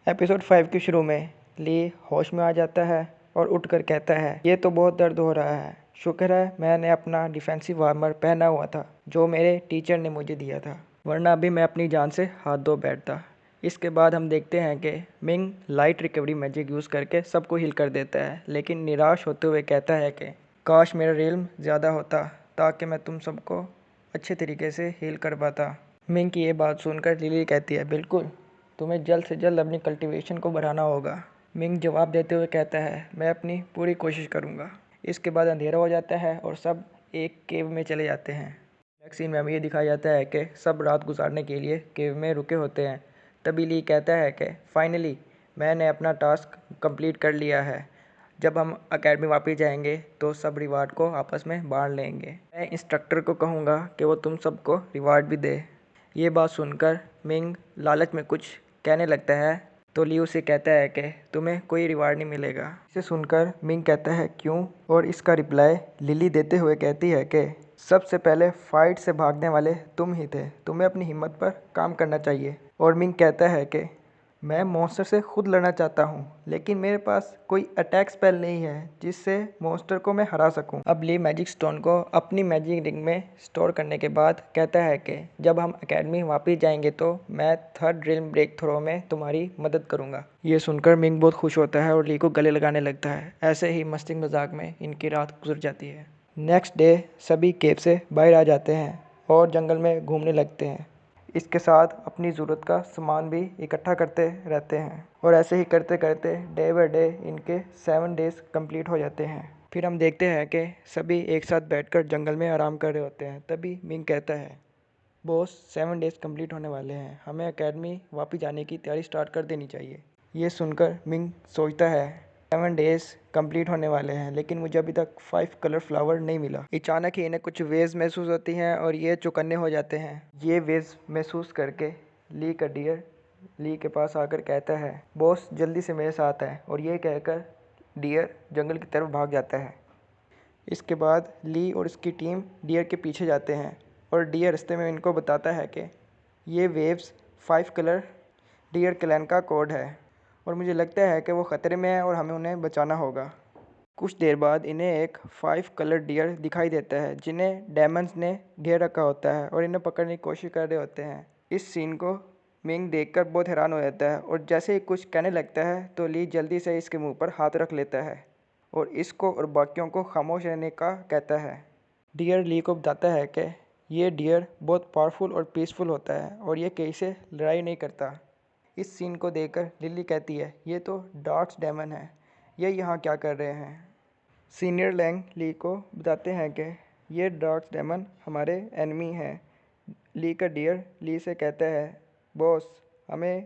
Episode 5 के शुरू में ली होश में आ जाता है और उठकर कहता है, ये तो बहुत दर्द हो रहा है। शुक्र है मैंने अपना डिफेंसिव आर्मर पहना हुआ था जो मेरे टीचर ने मुझे दिया था, वरना अभी मैं अपनी जान से हाथ धो बैठता। इसके बाद हम देखते हैं कि Ming light recovery magic use करके सबको हील कर देता है, लेकिन निराश होते हुए कहता है कि काश मेरा रिल्म ज़्यादा होता ताकि मैं तुम सबको अच्छे तरीके से हील कर पाता। मिंग की ये बात सुनकर लिली कहती है, बिल्कुल, तुम्हें जल्द से जल्द अपनी कल्टीवेशन को बढ़ाना होगा। मिंग जवाब देते हुए कहता है, मैं अपनी पूरी कोशिश करूँगा। इसके बाद अंधेरा हो जाता है और सब एक केव में चले जाते हैं। नेक्स्ट सीन में हमें ये दिखाया जाता है कि सब रात गुजारने के लिए केव में रुके होते हैं। तभी ली कहता है कि फाइनली मैंने अपना टास्क कंप्लीट कर लिया है। जब हम अकेडमी वापस जाएंगे तो सब रिवार्ड को आपस में बांट लेंगे। मैं इंस्ट्रक्टर को कहूँगा कि वो तुम सबको रिवार्ड भी दे। ये बात सुनकर मिंग लालच में कुछ कहने लगता है तो ली उसे कहता है कि तुम्हें कोई रिवार्ड नहीं मिलेगा। इसे सुनकर मिंग कहता है क्यों, और इसका रिप्लाई लिली देते हुए कहती है कि सबसे पहले फाइट से भागने वाले तुम ही थे, तुम्हें अपनी हिम्मत पर काम करना चाहिए। और मिंग कहता है कि मैं मॉन्स्टर से खुद लड़ना चाहता हूँ, लेकिन मेरे पास कोई अटैक स्पेल नहीं है जिससे मॉन्स्टर को मैं हरा सकूँ। अब ली मैजिक स्टोन को अपनी मैजिक रिंग में स्टोर करने के बाद कहता है कि जब हम एकेडमी वापस जाएंगे तो मैं थर्ड रिल्म ब्रेक थ्रो में तुम्हारी मदद करूँगा। ये सुनकर मिंग बहुत खुश होता है और ली को गले लगाने लगता है। ऐसे ही मस्ती मजाक में इनकी रात गुजर जाती है। नेक्स्ट डे सभी केव से बाहर आ जाते हैं और जंगल में घूमने लगते हैं। इसके साथ अपनी ज़रूरत का सामान भी इकट्ठा करते रहते हैं और ऐसे ही करते करते डे बाय डे इनके 7 डेज़ कंप्लीट हो जाते हैं। फिर हम देखते हैं कि सभी एक साथ बैठकर जंगल में आराम कर रहे होते हैं। तभी मिंग कहता है, बॉस 7 डेज़ कंप्लीट होने वाले हैं, हमें एकेडमी वापस जाने की तैयारी स्टार्ट कर देनी चाहिए। ये सुनकर मिंग सोचता है 7 डेज़ कंप्लीट होने वाले हैं, लेकिन मुझे अभी तक 5 कलर फ्लावर नहीं मिला। अचानक ही इन्हें कुछ वेव्स महसूस होती हैं और ये चौकन्ने हो जाते हैं। ये वेव्स महसूस करके ली का डियर ली के पास आकर कहता है, बॉस जल्दी से मेरे साथ है। और ये कहकर डियर जंगल की तरफ भाग जाता है। इसके बाद ली और इसकी टीम डियर के पीछे जाते हैं और डियर रास्ते में इनको बताता है कि ये वेव्स 5 कलर डियर क्लैन का कोड है और मुझे लगता है कि वो ख़तरे में है और हमें उन्हें बचाना होगा। कुछ देर बाद इन्हें एक 5 कलर डियर दिखाई देता है जिन्हें डेमंस ने घेर रखा होता है और इन्हें पकड़ने की कोशिश कर रहे होते हैं। इस सीन को मिंग देखकर बहुत हैरान हो जाता है और जैसे ही कुछ कहने लगता है तो ली जल्दी से इसके मुंह पर हाथ रख लेता है और इसको और बाकियों को खामोश रहने का कहता है। डियर ली को बताता है कि ये डियर बहुत पावरफुल और पीसफुल होता है और ये किसी से लड़ाई नहीं करता। इस सीन को देखकर लिली कहती है, ये तो डार्क्स डेमन है, ये यहाँ क्या कर रहे हैं। सीनियर लैंग ली को बताते हैं कि ये डार्क्स डेमन हमारे एनिमी हैं। ली का डियर ली से कहता है, बॉस हमें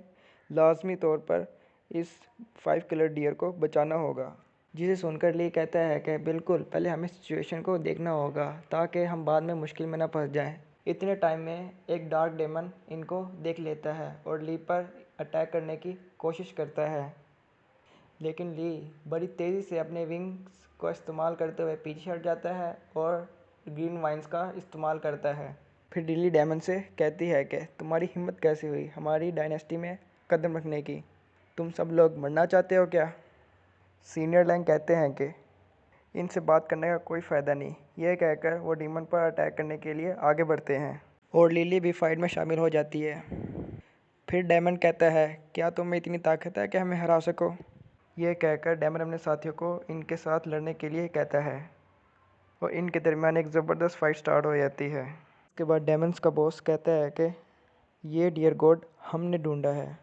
लाजमी तौर पर इस 5 कलर डियर को बचाना होगा। जिसे सुनकर ली कहता है कि बिल्कुल, पहले हमें सिचुएशन को देखना होगा ताकि हम बाद में मुश्किल में ना फंस जाएं। इतने टाइम में एक डार्क डेमन इनको देख लेता है और ली पर अटैक करने की कोशिश करता है, लेकिन ली बड़ी तेज़ी से अपने विंग्स को इस्तेमाल करते हुए पीछे हट जाता है और ग्रीन वाइन्स का इस्तेमाल करता है। फिर लिली डेमन से कहती है कि तुम्हारी हिम्मत कैसे हुई हमारी डायनेस्टी में कदम रखने की, तुम सब लोग मरना चाहते हो क्या। सीनियर लैंग कहते हैं कि इनसे बात करने का कोई फ़ायदा नहीं। यह कहकर वो डीमन पर अटैक करने के लिए आगे बढ़ते हैं और लिली भी फाइट में शामिल हो जाती है। फिर डेमन कहता है, क्या तुम में इतनी ताकत है कि हमें हरा सको। यह कहकर डेमन अपने साथियों को इनके साथ लड़ने के लिए कहता है और इनके दरमियान एक ज़बरदस्त फाइट स्टार्ट हो जाती है। इसके बाद डेमन्स का बॉस कहता है कि ये डियर गॉड हमने ढूंढा है,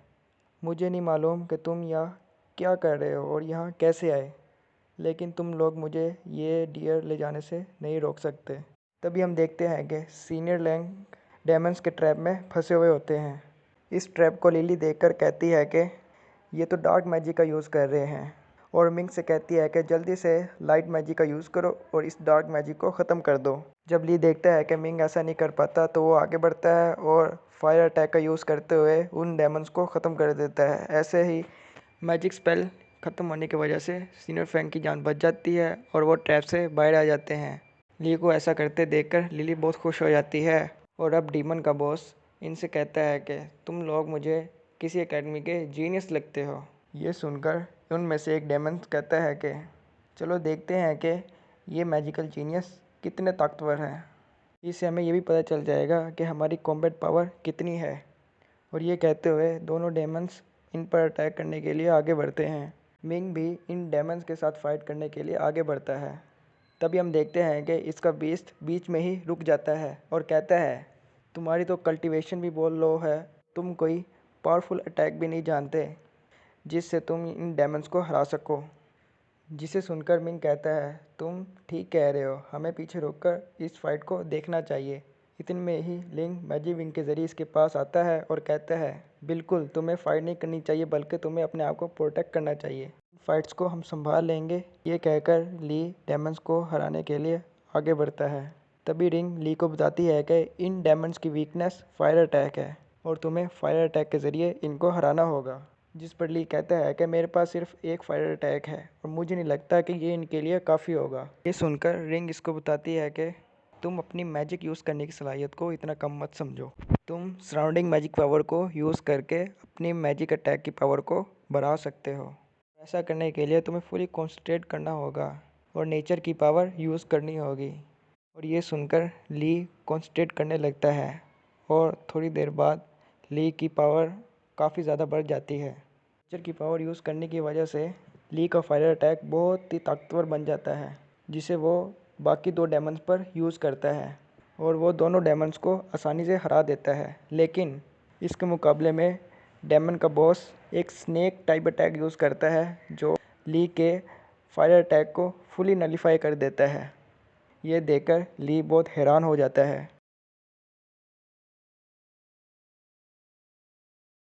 मुझे नहीं मालूम कि तुम यहाँ क्या कर रहे हो और यहाँ कैसे आए, लेकिन तुम लोग मुझे ये डियर ले जाने से नहीं रोक सकते। तभी हम देखते हैं कि सीनियर लैंग डेमन्स के ट्रैप में फंसे हुए होते हैं। इस ट्रैप को लिली देखकर कहती है कि ये तो डार्क मैजिक का यूज़ कर रहे हैं और मिंग से कहती है कि जल्दी से लाइट मैजिक का यूज़ करो और इस डार्क मैजिक को ख़त्म कर दो। जब ली देखता है कि मिंग ऐसा नहीं कर पाता तो वो आगे बढ़ता है और फायर अटैक का यूज़ करते हुए उन डेमन्स को ख़त्म कर देता है। ऐसे ही मैजिक स्पेल ख़त्म होने की वजह से सीनियर फैंग की जान बच जाती है और वो ट्रैप से बाहर आ जाते हैं। ली को ऐसा करते देखकर लिली बहुत खुश हो जाती है और अब डीमन का बॉस इनसे कहता है कि तुम लोग मुझे किसी एकेडमी के जीनियस लगते हो। ये सुनकर उनमें से एक डेमन कहता है कि चलो देखते हैं कि ये मैजिकल जीनियस कितने ताकतवर हैं। इससे हमें ये भी पता चल जाएगा कि हमारी कॉम्बैट पावर कितनी है। और ये कहते हुए दोनों डेमन्स इन पर अटैक करने के लिए आगे बढ़ते हैं। मिंग भी इन डेमन्स के साथ फाइट करने के लिए आगे बढ़ता है। तभी हम देखते हैं कि इसका बीस्ट बीच में ही रुक जाता है और कहता है तुम्हारी तो कल्टीवेशन भी बहुत लो है, तुम कोई पावरफुल अटैक भी नहीं जानते जिससे तुम इन डेमन्स को हरा सको। जिसे सुनकर मिंग कहता है तुम ठीक कह रहे हो, हमें पीछे रोककर इस फाइट को देखना चाहिए। इतने में ही लिंग मैजिक विंग के ज़रिए इसके पास आता है और कहता है बिल्कुल तुम्हें फाइट नहीं करनी चाहिए बल्कि तुम्हें अपने आप को प्रोटेक्ट करना चाहिए, फाइट्स को हम संभाल लेंगे। ये कहकर ली डेमन्स को हराने के लिए आगे बढ़ता है। तभी रिंग ली को बताती है कि इन डेमन्स की वीकनेस फायर अटैक है और तुम्हें फायर अटैक के ज़रिए इनको हराना होगा। जिस पर ली कहता है कि मेरे पास सिर्फ एक फायर अटैक है और मुझे नहीं लगता कि ये इनके लिए काफ़ी होगा। ये सुनकर रिंग इसको बताती है कि तुम अपनी मैजिक यूज़ करने की सलाहियत को इतना कम मत समझो, तुम सराउंडिंग मैजिक पावर को यूज़ करके अपनी मैजिक अटैक की पावर को बढ़ा सकते हो। ऐसा करने के लिए तुम्हें फुली कॉन्सेंट्रेट करना होगा और नेचर की पावर यूज़ करनी होगी। और ये सुनकर ली कॉन्सेंट्रेट करने लगता है और थोड़ी देर बाद ली की पावर काफ़ी ज़्यादा बढ़ जाती है। नेचर की पावर यूज़ करने की वजह से ली का फायर अटैक बहुत ही ताकतवर बन जाता है जिसे वो बाकी दो डेमन्स पर यूज़ करता है और वो दोनों डेमन्स को आसानी से हरा देता है। लेकिन इसके मुकाबले में डेमन का बॉस एक स्नेक टाइप अटैक यूज़ करता है जो ली के फायर अटैक को फुली नलीफाई कर देता है। ये देखकर ली बहुत हैरान हो जाता है।